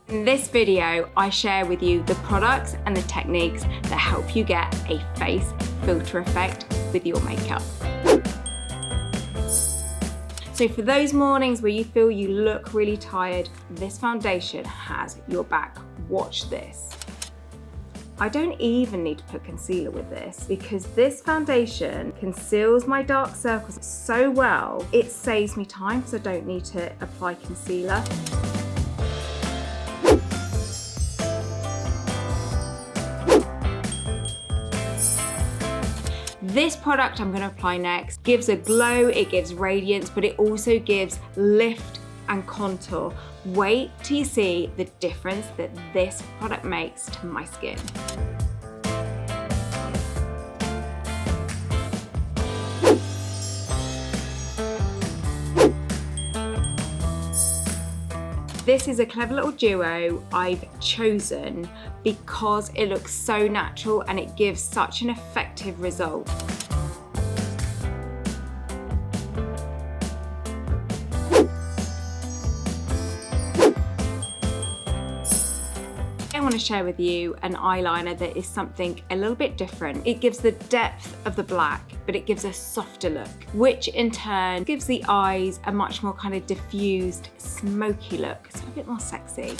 In this video, I share with you the products and the techniques that help you get a face filter effect with your makeup. So for those mornings where you feel you look really tired, this foundation has your back. Watch this. I don't even need to put concealer with this because this foundation conceals my dark circles so well, it saves me time because I don't need to apply concealer. This product I'm going to apply next gives a glow, it gives radiance, but it also gives lift and contour. Wait till you see the difference that this product makes to my skin. This is a clever little duo I've chosen because it looks so natural and it gives such an effective result. I want to share with you an eyeliner that is something a little bit different. It gives the depth of the black, but it gives a softer look, which in turn gives the eyes a much more kind of diffused, smoky look. It's a bit more sexy.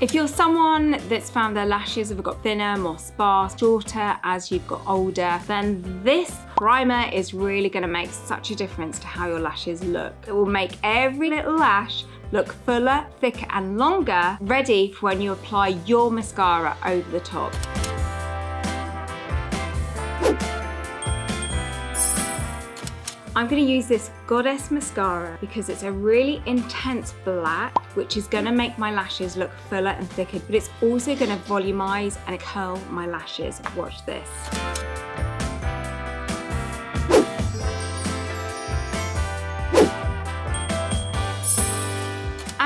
If you're someone that's found their lashes have got thinner, more sparse, shorter as you've got older, then this primer is really going to make such a difference to how your lashes look. It will make every little lash look fuller, thicker and longer, ready for when you apply your mascara over the top. I'm going to use this Goddess mascara because it's a really intense black, which is going to make my lashes look fuller and thicker, but it's also going to volumize and curl my lashes. Watch this.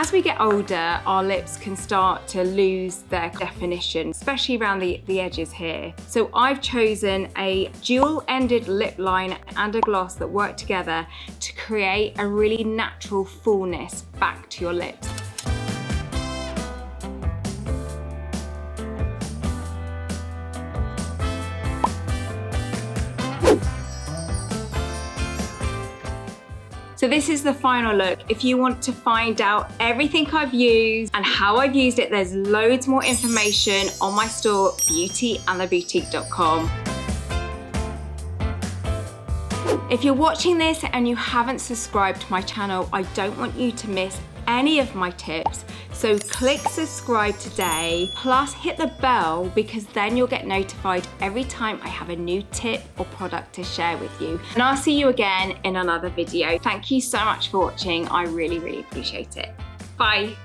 As we get older, our lips can start to lose their definition, especially around the edges here. So I've chosen a dual-ended lip liner and a gloss that work together to create a really natural fullness back to your lips. So this is the final look. If you want to find out everything I've used and how I've used it, there's loads more information on my store, beautyandtheboutique.com. If you're watching this and you haven't subscribed to my channel, I don't want you to miss any of my tips. So click subscribe today, plus hit the bell because then you'll get notified every time I have a new tip or product to share with you. And I'll see you again in another video. Thank you so much for watching. I really, really appreciate it. Bye.